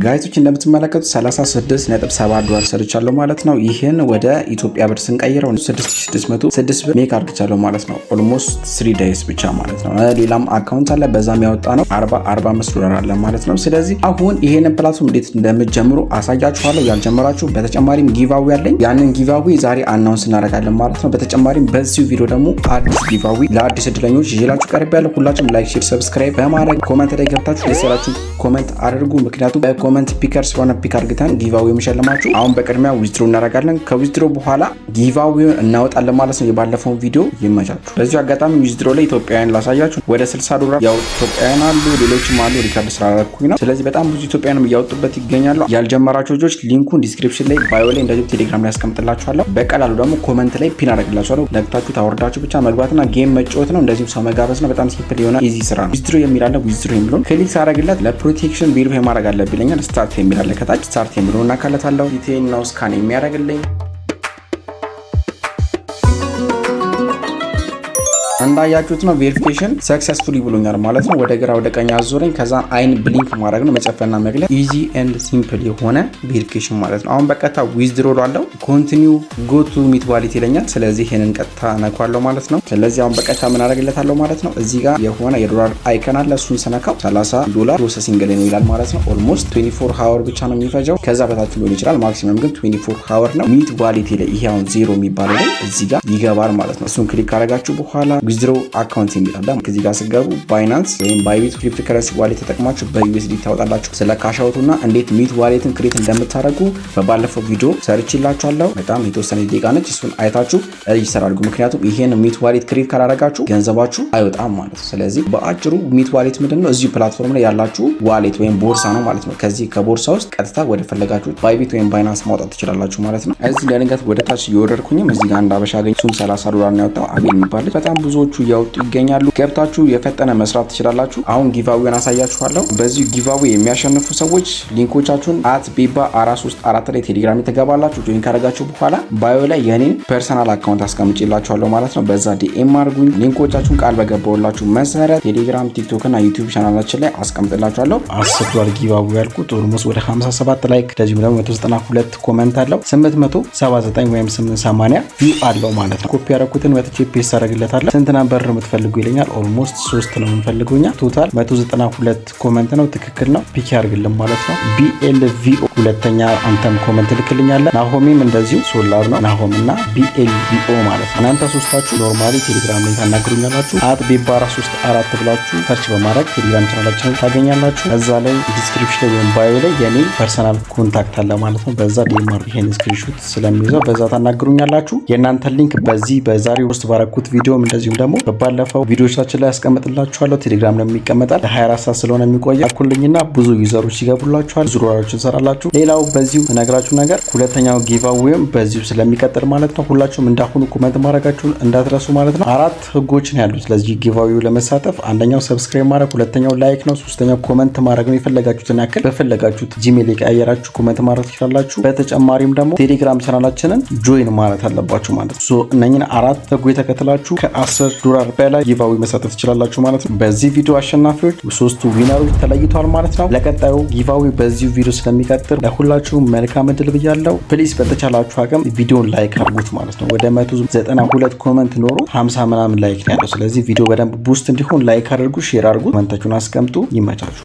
ጋይቶች እንደምትመለከቱት $36.7 ሰርቻለሁ ማለት ነው። ይህን ወደ ኢትዮጵያ ብር ስንቀይረው 6606 ብር ሜክ አድርግቻለሁ ማለት ነው። ኦልሞስት 3 ዴይስ ብቻ ማለት ነው። ሌላም አካውንት አለ በዛም ያወጣ ነው $45 አለ ማለት ነው። ስለዚህ አሁን ይሄንን ፕላትፎርም እንዴት እንደምትጀምሩ አሳያችኋለሁ። ያልጀመራችሁ በተጨማሪም ጊቫዌ ያለኝ ያንን ጊቫዌ ዛሬ አናውንስ እናደርጋለን ማለት ነው። በተጨማሪም በዚህ ቪዲዮ ደግሞ አዲስ ጊቫዌ ለአዲስ እድለኞች ይዤላችሁ ቀርቤያለሁ። ሁላችሁም ላይክ፣ ሼር፣ ሰብስክራይብ በማድረግ ኮሜንት ላይ ገብታችሁ ደስ ያላችሁ ኮሜንት አድርጉ። ምክንያቱም ኮመንት ፒከር ስለሆነ ፒክ አድርገን ጊቫዌው የሚሸልማችሁ። አሁን በቅድሚያ ዊዝድሮ እናደርጋለን። ከዊዝድሮ በኋላ ጊቫዌውን እናወጣለን ማለት ነው። የባለፈውን ቪዲዮ ይመቻችሁ። በዚሁ አጋጣሚ ዊዝድሮ ላይ ኢትዮጵያውያን ላሳያችሁ። ወደ $60 ያው ኢትዮጵያውያን አሉ፣ ሌሎችም አሉ። ሪካርድ ስላደረኩኝ ነው። ስለዚህ በጣም ብዙ ኢትዮጵያውያንም እያወጡበት ይገኛሉ። ያልጀመራችሁ ልጆች ሊንኩን ዲስክሪፕሽን ላይ ባዮ ላይ እንደዚሁ ቴሌግራም ላይ ያስቀምጥላችኋለሁ። በቀላሉ ደግሞ ኮመንት ላይ ፒን አደርግላችኋለሁ። ነግታችሁ ታወርዳችሁ ብቻ መግባትና ጌም መጫወት ነው። እንደዚሁም ሰው መጋበዝ ነው። በጣም ሲምፕል የሆነ ኢዚ ስራ ነው። ዊዝድሮ የሚላለ ዊዝድሮ የሚለውን ክሊክ ሳደርግለት ለፕሮቴክሽን ቬሪፋይ ማድረግ አለብኝ ይለኛል። ስታርት የሚላለ ከታች ስታርት የሚለውን እናካለታለሁ። ዲቴይል ነው ስካን የሚያደርግልኝ። እንዳያችሁት ነው ቬሪፊኬሽን ሰክሰስፉሊ ብሎኛል ማለት ነው። ወደ ግራ ወደ ቀኝ አዞረኝ። ከዛ አይን ብሊንክ ማድረግ ነው፣ መጨፈና መግለጽ። ኢዚ ኤንድ ሲምፕል የሆነ ቬሪፊኬሽን ማለት ነው። አሁን በቀጥታ ዊዝድሮ ላለው ኮንቲኒው ጎ ቱ ሚት ዋሌት ይለኛል። ስለዚህ ይሄንን ቀጥታ ነኳለው ማለት ነው። ስለዚህ አሁን በቀጥታ ምን አደርግለታለሁ ማለት ነው። እዚህ ጋር የሆነ የዶላር አይከን አለ። እሱን ስነካው $30 ፕሮሰሲንግ ላይ ነው ይላል ማለት ነው። ኦልሞስት 24 ሃወር ብቻ ነው የሚፈጀው። ከዛ በታች ሊሆን ይችላል። ማክሲመም ግን 24 ሃወር ነው። ሚት ዋሌት ላይ ይሄ አሁን ዜሮ የሚባለው ላይ እዚህ ጋር ይገባል ማለት ነው። እሱን ክሊክ ካደረጋችሁ በኋላ ዊዝድሮ አካውንት የሚላል ከዚህ ጋር ስገቡ ባይናንስ ወይም ባይቢት ክሪፕቶከረንሲ ዋሌት ተጠቅማችሁ በዩኤስዲ ታወጣላችሁ። ስለ ካሻውቱና እንዴት ሚት ዋሌትን ክሬት እንደምታደርጉ በባለፈው ቪዲዮ ሰርችላችኋለሁ። በጣም የተወሰነ ደቂቃ ነች። እሱን አይታችሁ ይሰራሉ። ምክንያቱም ይሄን ሚት ዋሌት ክሬት ካላደረጋችሁ ገንዘባችሁ አይወጣም ማለት ነው። ስለዚህ በአጭሩ ሚት ዋሌት ምንድነው? እዚሁ ፕላትፎርም ላይ ያላችሁ ዋሌት ወይም ቦርሳ ነው ማለት ነው። ከዚህ ከቦርሳ ውስጥ ቀጥታ ወደ ፈለጋችሁት ባይቢት ወይም ባይናንስ ማውጣት ትችላላችሁ ማለት ነው። እዚህ ለንገት ወደ ታች እየወረድኩኝም እዚህ ጋር አንድ አበሻ አገኝ እሱም $30 ነው ያወጣው። አቤል የሚባል በጣም ብዙዎቹ እያወጡ ይገኛሉ። ገብታችሁ የፈጠነ መስራት ትችላላችሁ። አሁን ጊቫዌን አሳያችኋለሁ። በዚህ ጊቫዌ የሚያሸንፉ ሰዎች ሊንኮቻችሁን @beba434 ላይ ቴሌግራም ተገባላችሁ። ጆይን ካደረጋችሁ በኋላ ባዮ ላይ የኔን ፐርሰናል አካውንት አስቀምጬላችኋለሁ ማለት ነው። በዛ ዲኤም አድርጉኝ። ሊንኮቻችሁን ቃል በገባውላችሁ መሰረት ቴሌግራም፣ ቲክቶክ እና ዩቲዩብ ቻናላችን ላይ አስቀምጥላችኋለሁ። $10 ጊቫዌ ያልኩት ኦልሞስት ወደ 57 ላይክ እንደዚሁም ደግሞ 192 ኮሜንት አለው። 879 ወይም 880 ቪው አለው ማለት ነው። ኮፒ ያደረኩትን መጥቼ ፔስት አደርግለታለሁ። ስንት ነበር የምትፈልጉ ይለኛል። ኦልሞስት 3 ነው የምንፈልገውኛ። ቶታል 192 ኮሜንት ነው። ትክክል ነው። ፒክ ያርግልን ማለት ነው። BLVO ሁለተኛ አንተም ኮሜንት ልክልኛለህ። ናሆሜም እንደዚሁ ሶላር ነው ናሆም እና BLVO ማለት ነው። እናንተ ሶስታችሁ ኖርማሊ ቴሌግራም ላይ ታናግሩኛላችሁ። @beba34 ብላችሁ ሰርች በማድረግ ቴሌግራም ቻናላችንን ታገኛላችሁ። እዛ ላይ ዲስክሪፕሽን ወይም ባዮ ላይ የኔ ፐርሰናል ኮንታክት አለ ማለት ነው። በዛ ዲኤምአር ይሄን ስክሪንሾት ስለሚይዘው በዛ ታናግሩኛላችሁ። የእናንተ ሊንክ በዛሬው ውስጥ ባረኩት ቪዲዮም እንደዚሁም ደግሞ ባለፈው ቪዲዮዎቻችን ላይ ያስቀምጥላችኋለሁ። ቴሌግራም ላይ የሚቀመጣል 24 ሰዓት ስለሆነ የሚቆየው አኩልኝና ብዙ ዩዘሮች ይገቡላችኋል። ዙሮራዎችን እንሰራላችሁ። ሌላው በዚሁ ነግራችሁ ነገር ሁለተኛው ጊቫዌም በዚሁ ስለሚቀጥል ማለት ነው። ሁላችሁም እንዳሁኑ ኮሜንት ማድረጋችሁን እንዳትረሱ ማለት ነው። 4 ህጎችን ያሉት ለዚህ ጊቫዌው ለመሳተፍ አንደኛው ሰብስክራይብ ማድረግ፣ ሁለተኛው ላይክ ነው፣ ሶስተኛው ኮሜንት ማድረግ ነው። የፈለጋችሁትን ያክል በፈለጋችሁት ጂሜል የቀያየራችሁ ኮሜንት ማድረግ ትችላላችሁ። በተጨማሪም ደግሞ ቴሌግራም ቻናላችንን ጆይን ማለት አለባችሁ ማለት ነው። እነኚህን 4 ህጎ የተከተላችሁ $10 በላይ ጊቫዌ መሳተፍ ትችላላችሁ ማለት ነው። በዚህ ቪዲዮ አሸናፊዎች 3ቱ ዊነሮች ተለይተዋል ማለት ነው። ለቀጣዩ ጊቫዌ በዚህ ቪዲዮ ስለሚቀጥል ለሁላችሁም መልካም እድል ብያለሁ። ፕሊዝ በተቻላችሁ አቅም ቪዲዮን ላይክ አድርጉት ማለት ነው። ወደ 192 ኮሜንት ኖሮ 50 ምናምን ላይክ ነው ያለው። ስለዚህ ቪዲዮ በደንብ ቡስት እንዲሆን ላይክ አድርጉ፣ ሼር አድርጉ፣ ኮሜንታችሁን አስቀምጡ። ይመቻችሁ።